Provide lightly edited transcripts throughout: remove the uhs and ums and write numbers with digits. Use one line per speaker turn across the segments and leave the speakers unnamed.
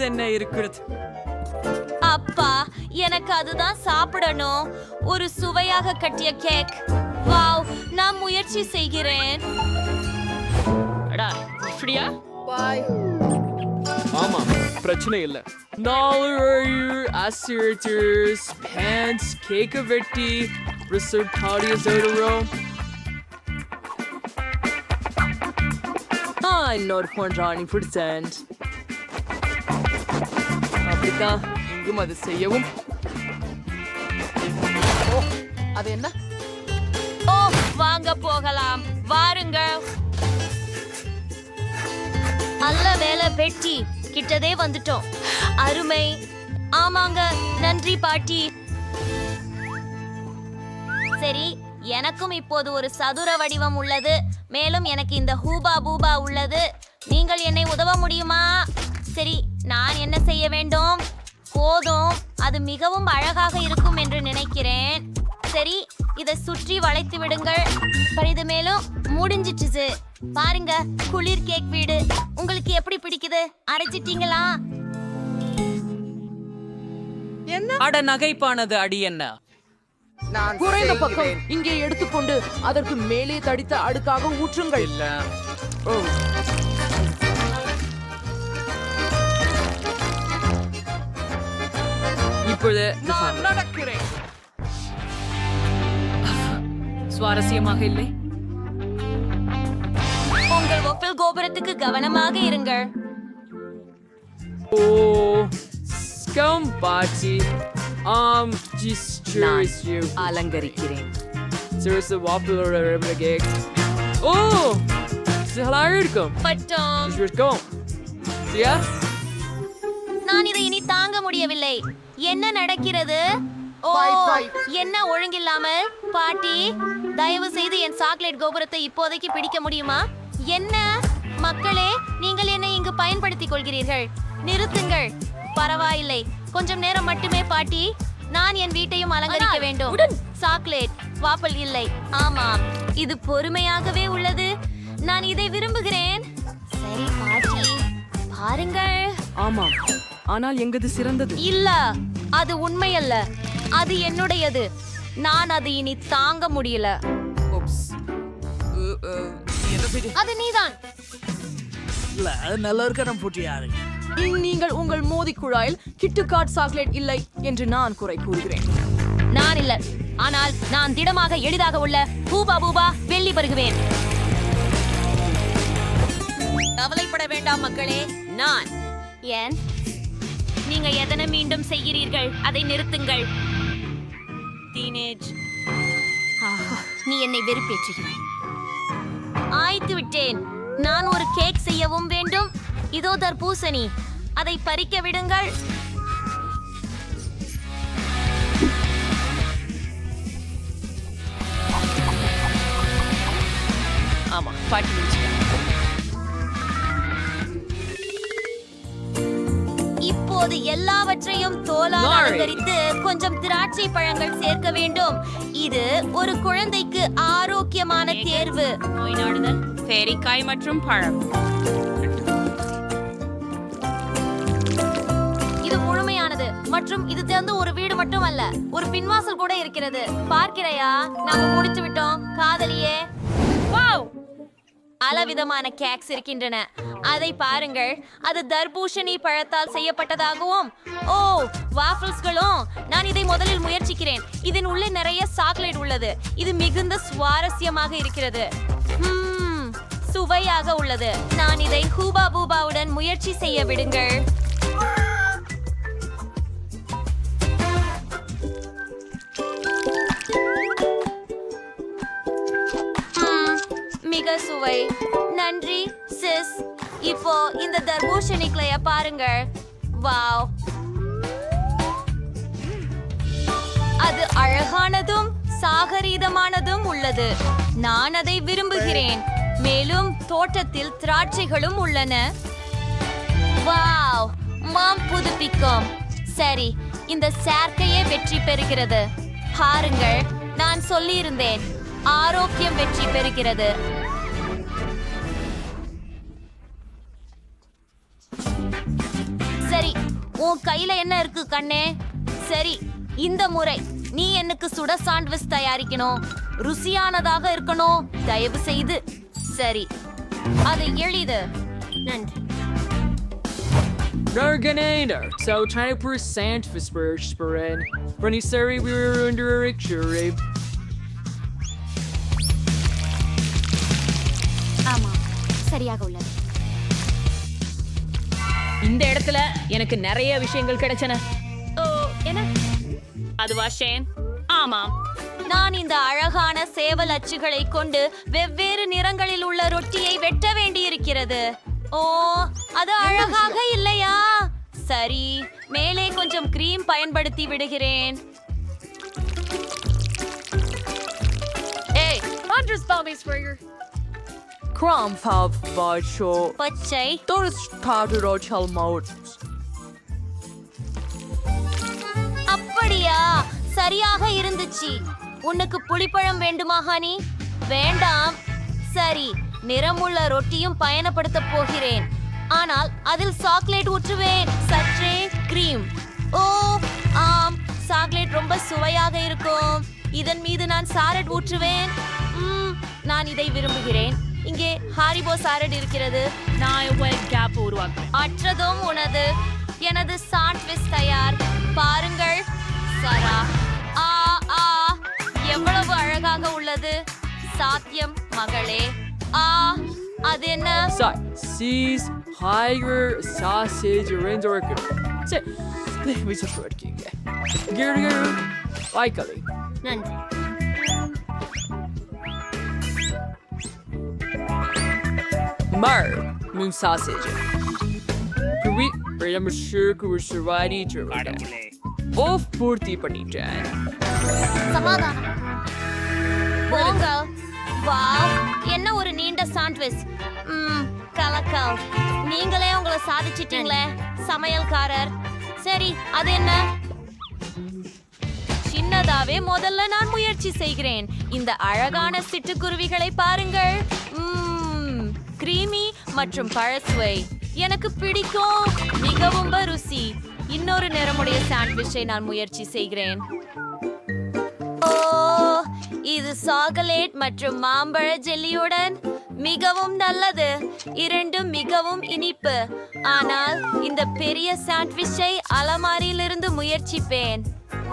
என்ன இருக்கிறது.
அப்பா, எனக்கு அதுதான் சாப்பிடணும். ஒரு சுவையாக கட்டிய கேக். வாவ், நான் முயற்சி செய்கிறேன்.
இப்படியா? ஆமா, பிரச்சனை இல்ல. 4 அசிர்டர்ஸ் பேன்ஸ் கேக்க வெட்டி ரிசர்வ் கார்டிய சொல்றோம். இன்னொரு 100%. அப்படித்தான் இங்கும் அது செய்யவும். அது என்ன?
ஓ, வாங்க போகலாம், வாருங்கள். நல்ல வேலை பெட்டி, கிட்டதே வந்துட்டோம். அருமை. ஆமாங்க, நன்றி பாட்டி. சரி, எனக்கும் இப்போது ஒரு சதுர வடிவம் உள்ளது. மேலும் எனக்கு இந்த ஹூபா பூபா உள்ளது. நீங்கள் என்னை உதவ முடியுமா? சரி, நான் என்ன செய்ய வேண்டும்? போதும், அது மிகவும் அழகாக இருக்கும் என்று நினைக்கிறேன். சரி, இதை சுற்றி வளைத்து விடுங்கள். இது மேலும் முடிஞ்சிச்சு. பாருங்க, குளிர் கேக் வீடு. உங்களுக்கு எப்படி பிடிக்குது? அரைச்சிட்டீங்களா?
அட நகைப்பானது அடி என்ன?
குறைந்த பக்கம் இங்கே எடுத்துக்கொண்டு அதற்கு மேலே தடித்த அடுக்காக ஊற்றுங்கள்.
இல்ல. இப்பொழுது
நான் நடக்கிறேன்.
சுவாரஸ்யமாக இல்லை.
உங்கள் ஒப்பில் கோபுரத்துக்கு கவனமாக இருங்கள்.
ஓ, ஸ்கம் பாட்டி. Just curious you.
அலங்கரிக்கிறேன்.
Seriously, வாப்பிளோட கேக். ஓ, நல்லா இருக்கும்.
பட்டம்.
இருக்கும். சரியா?
நான் இதை இனி தாங்க முடியவில்லை. என்ன நடக்கிறது? ஓ, என்ன ஒழுங்கில்லாமல்? பாட்டி, தயவு செய்து என் சாக்லேட் கோபுரத்தை இப்போதைக்கு பிடிக்க முடியுமா? என்ன மக்களே, நீங்கள் என்னை இங்கு பயன்படுத்திக் கொள்கிறீர்கள். நிறுத்துங்கள். பரவாயில்லை, கொஞ்சம் நேரம் மட்டுமே பாட்டி. நான் என் வீட்டையும் அலங்கரிக்க வேண்டும். சாக்லேட் வாப்பல் இல்லை. ஆமாம், இது பொறுமையாகவே உள்ளது. நான் இதை விரும்புகிறேன். சரி பாட்டி, பாருங்கள்.
ஆமாம், ஆனால் எங்கது சிறந்தது.
இல்ல, அது உண்மையல்ல. அது என்னுடையது. நான் அது இனி தாங்க முடியல. அது நீதான்.
நல்லா இருக்க போட்டியாரு.
நீங்கள் உங்கள் மோதி குழாயில் கிட்டுக்காட் சாக்லேட் இல்லை என்று நான் குறை கூறுகிறேன்.
நான் இல்ல, ஆனால் நான் திடமாக எளிதாக உள்ள பூபா பூபா வெள்ளி பருகுவேன். கவலைப்பட வேண்டாம் மக்களே, நான். ஏன் நீங்க எதனை மீண்டும் செய்கிறீர்கள்? அதை நிறுத்துங்கள். டீனேஜ், நீ என்னை வெறுப்பேற்றுகிறாய். ஆய்த்து விட்டேன். நான் ஒரு கேக் செய்யவும் வேண்டும். இதோ தர்பூசணி, அதை பறிக்க விடுங்கள்.
ஆமா, பாட்டி.
இப்போது எல்லாவற்றையும் தோலால் அலங்கரித்து கொஞ்சம் திராட்சை பழங்கள் சேர்க்க வேண்டும். இது ஒரு குழந்தைக்கு ஆரோக்கியமான தேர்வு.
நோய் நாடுதல், பேரிக்காய் மற்றும் பழம்.
இது முழுமையானது மற்றும் இது திறந்து ஒரு வீடு மட்டும் அல்ல, ஒரு பின்வாசல் கூட இருக்கிறது. பார்க்கிறையா? நாம முடித்து விட்டோம் காதலியே. வாவ், பலவிதமான கேக்ஸ் இருக்கின்றன. அதை பாருங்கள். அது தர்பூசணி பழத்தால் செய்யப்பட்டதாகவும். ஓ, வாஃபிள்ஸ்களும். நான் இதை முதலில் முயற்சிக்கிறேன். இதன் உள்ளே நிறைய சாக்லேட் உள்ளது. இது மிகுந்த சுவாரஸ்யமாக இருக்கிறது. சுவையாக உள்ளது. நான் இதை ஹூபா பூபாவுடன் முயற்சி செய்ய விடுங்கள். மிக சுவை. நன்றி சிஸ். இப்போ இந்த தர்பூசணிக்களைய பாருங்கள். வாவ், அது அழகானதும் சாகரீதமானதும் உள்ளது. நான் அதை விரும்புகிறேன். மேலும் தோட்டத்தில் திராட்சைகளும் உள்ளன. வாவ், மாம் புதுப்பிக்கும். சரி, இந்த சேர்க்கையே வெற்றி பெறுகிறது. பாருங்கள், நான் சொல்லியிருந்தேன், ஆரோக்கியம் வெற்றி பெறுகிறது. சரி, உன் கையில என்ன இருக்கு கண்ணே? சரி, இந்த முறை நீ எனக்கு சுட சாண்ட்விச் தயாரிக்கணும். ருசியானதாக இருக்கணும், தயவு செய்து. சரி, அது எளிது. நன்றி.
Narganator, so 20% Vesperspirin. Renisari, we were under a ricture.
ஆமா, சரியாக உள்ளது.
இந்த இடத்துல எனக்கு நிறைய விஷயங்கள் கிடைச்சன. ஓ, என்ன? அதுவா ஷேன்? ஆமாம்.
நான் இந்த அழகான சேவல் அச்சுகளை கொண்டு வெவ்வேறு நிறங்களில் உள்ள ரொட்டியை வெட்ட வேண்டியிருக்கிறது. ஓ, அது அழகாக இல்லையா? சரி, மேலே கொஞ்சம் கிரீம் பயன்படுத்தி விடுகிறேன்.
Hey, Andres Balmes for your Kramfav Bacho.
பச்சை.
Doris Carter Chalmouth.
அப்படியா? சரியாக இருந்துச்சு. உனக்கு புளிப்பழம் வேண்டுமா ஹனி? வேண்டாம். சரி, நிறமுள்ள ரொட்டியும் பயணப்படுத்த போகிறேன். ஆனால் அதில் சாக்லேட் ஊற்றுவேன். சற்றே கிரீம். ஓ ஆம், சாக்லேட் ரொம்ப சுவையாக இருக்கும். இதன் மீது நான் சாலட் ஊற்றுவேன். நான் இதை விரும்புகிறேன். இங்கே ஹாரிபோ சாலட் இருக்கிறது.
நான் கேப் உருவாக்குறேன்.
அற்றதும் உனது. எனது சாண்ட்விச் தயார். பாருங்கள் சரா. ஆ ஆ, எவ்வளவு அழகாக உள்ளது. சாத்தியம் மகளே. ஆ, அது என்ன?
Sees higher sausage and orchid. Say, we just read king. Gary, likely.
நன்றி.
Mar, moon sausage. I'm sure we're surviving. Off பூர்த்தி பண்ணிட்டேன்.
சமாதானம். போங்க. வாவ், என்ன ஒரு நீண்ட சாண்ட்விச். கலக்கல். நீங்களே உங்களை சாதிச்சிட்டீங்களே சமையல்காரர். சரி, அது என்ன? சின்னதாவே முதல்ல நான் முயற்சி செய்கிறேன். இந்த அழகான சிட்டுக்குருவிகளை பாருங்கள். கிரீமி மற்றும் பழசுவை எனக்கு பிடிக்கும். மிகவும் ருசி. இன்னொரு நிறமுடைய சாண்ட்விச்சை நான் முயற்சி செய்கிறேன். ஓ, இது சாக்லேட் மற்றும் மாம்பழ ஜெல்லியுடன் மிகவும் நல்லது. இரண்டும் மிகவும் இனிப்பு. ஆனால் இந்த பெரிய சாண்ட்விச்சை அலமாரியிலிருந்து முயற்சிப்பேன்.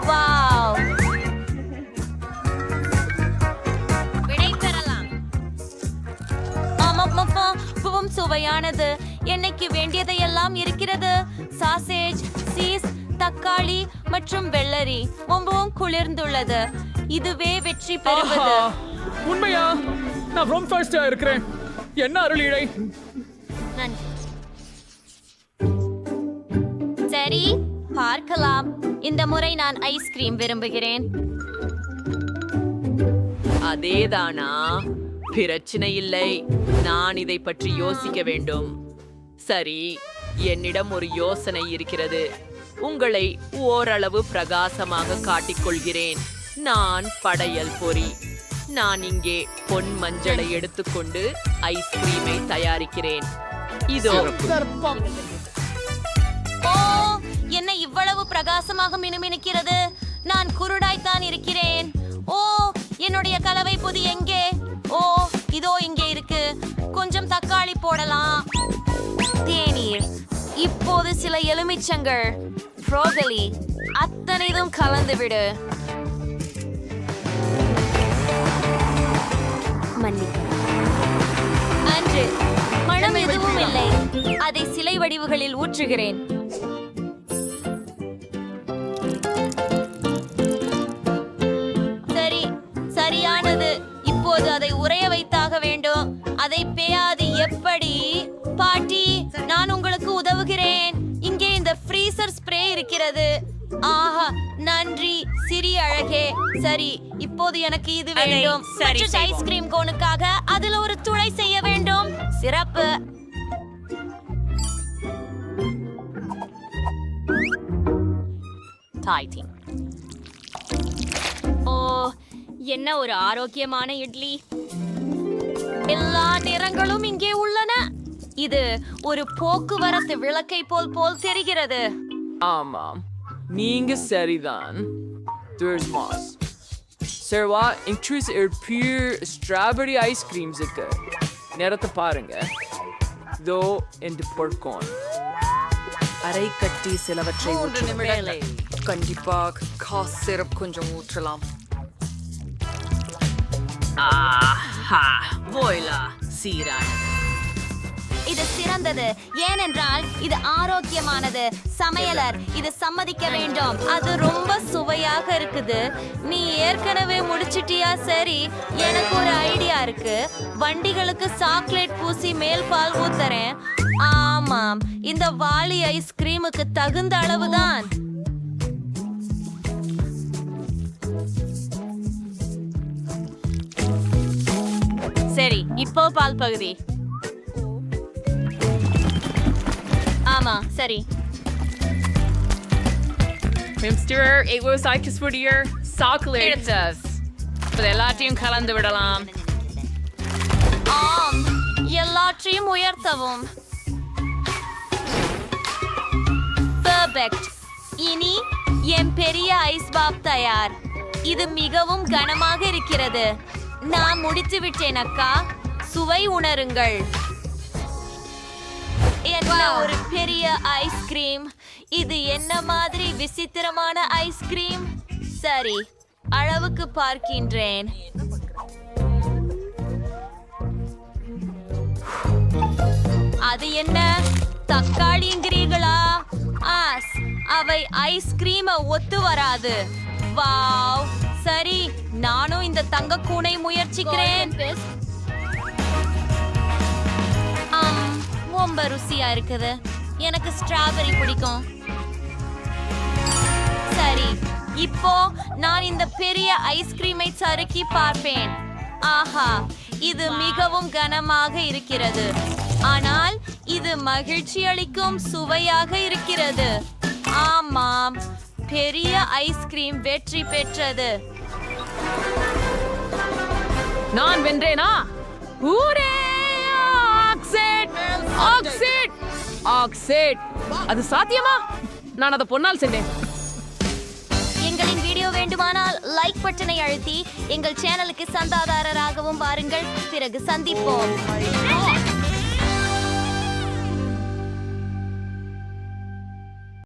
வாவ், விடை பெறலாம். ஆமாம், சுவையானது. என்னைக்கு வேண்டியதையெல்லாம் இருக்கிறது. சாசேஜ், சீஸ், தக்காளி மற்றும் வெள்ளரி ரொம்பவும் குளிர்ந்துள்ளது. இதுவே வெற்றி பெறுவது.
உண்மையா? நான் ரொம்ப ஃபர்ஸ்டா இருக்கிறேன். என்ன அருளிடை.
நன்றி. சரி, பார்க்கலாம். இந்த முறை நான் ஐஸ்கிரீம் விரும்புகிறேன்.
அதேதானா? பிரச்சனை இல்லை. நான் இதை பற்றி யோசிக்க வேண்டும். சரி, என்னிடம் ஒரு யோசனை இருக்கிறது. உங்களை ஓரளவு பிரகாசமாக காட்டிக்கொள்கிறேன். நான் படையல் பொறி. நான் இங்கே பொன் மஞ்சளை எடுத்துக்கொண்டு ஐஸ்கிரீமை தயாரிக்கிறேன். இதோ.
ஓ, என்ன இவ்வளவு பிரகாசமாக மினுமினுக்கிறது. நான் குருடாய்த்தான் இருக்கிறேன். ஓ, என்னுடைய கலவை பொதி எங்கே? ஓ, இதோ இங்கே இருக்கு. கொஞ்சம் தக்காளி போடலாம். தேநீர். இப்போது சில எலுமிச்சங்கள், ப்ரோகலி, அத்தனைதும் கலந்து விடு. அன்று மனம் எதுவும் இல்லை. அதை சிலை வடிவுகளில் ஊற்றுகிறேன். சரி, சரியானது. இப்போது அதை உறைய வைத்தாக வேண்டும். அதை பேயாது எப்படி? பாட்டி, நான் உங்களுக்கு உதவுகிறேன். இங்கே இந்த ஃப்ரீசர் ஸ்ப்ரே இருக்கிறது. ஆஹா, நன்றி சிறிய அழகே. சரி, இப்போது எனக்கு இது வேண்டும். ஐஸ்கிரீம் கோனுக்காக அதில் ஒரு துளை செய்ய வேண்டும். சிறப்பு. ஓ, என்ன ஒரு ஆரோக்கியமான இட்லி. எல்லா நிறங்களும் இங்கே உள்ளன. இது ஒரு போக்குவரத்து விளக்கை போல் தெரிகிறது.
ஆமாம், நீங்க சரிதான். There's moss. Sarah, increase your pure strawberry ice creams இருக்கு. நேரத்தை பாருங்க. Though in the popcorn.
அரை கட்டி சிலவற்றை ஊற்றலாம். கண்டிப்பாக காஸ் சிரப் கொஞ்சம் ஊற்றலாம். ஆஹா, போய்லா சீரான.
இது சிறந்தது, ஏனென்றால் இது ஆரோக்கியமானது. சமையலர் இது சம்மதிக்க வேண்டும். அது ரொம்ப சுவையாக இருக்குது. நீ ஏற்கனவே முடிச்சிட்டியா? சரி, எனக்கு ஒரு ஐடியா இருக்கு. வண்டிகளுக்கு சாக்லேட் பூசி மேல் பால் ஊத்துறேன். ஆமாம், இந்த வாளி ஐஸ்கிரீமுக்கு தகுந்த அளவுதான். சரி, இப்போ பால் பகுதி. ஆமா, சரி.
மிஸ்டர் விவசாயிக்கு ஸ்புடியர் சாக்லேட் இது எல்லாத்தையும் கலந்து விடலாம்.
ஆம், எல்லாற்றையும் உயர்த்தவும். பெர்ஃபெக்ட். இனி என் பெரிய ஐஸ் பாப் தயார். இது மிகவும் கனமாக இருக்கிறது. நான் முடித்து விட்டேன் அக்கா. சுவை உணருங்கள். என்ன ஒரு பெரிய ஐஸ்கிரீம்! இது என்ன மாதிரி விசித்திரமான ஐஸ்கிரீம்! சரி, அளவுக்கு பார்க்கின்றேன். அது என்ன, தக்காளிங்கிறீர்களா? ஆஸ், அவை ஐஸ்கிரீமை ஒத்து வராது. வாவ், சரி, நானும் இந்த தங்க கூனை முயற்சிக்கிறேன். ரொம்ப ருசியா இருக்குது. எனக்கு ஸ்ட்ராபெரி பிடிக்கும். சரி, இப்போ நான் இந்த பெரிய ஐஸ்கிரீமை சறுக்கி பார்ப்பேன். ஆஹா, இது மிகவும் கனமாக இருக்கிறது. ஆனால் இது மகிழ்ச்சி அளிக்கும் சுவையாக இருக்கிறது. ஆமாம், பெரிய ஐஸ்கிரீம் வெற்றி பெற்றது.
நான் வென்றேனா? ஊரே! ஆக்சைட்! ஆக்சைட்! ஆக்சைட்! அது சாத்தியமா? நான் அதை பொன்னால் சென்றேன்.
எங்களின் வீடியோ வேண்டுமானால் லைக் பட்டனை அழுத்தி எங்கள் சேனலுக்கு சந்தாதாரராகவும் பாருங்கள். பிறகு சந்திப்போம்.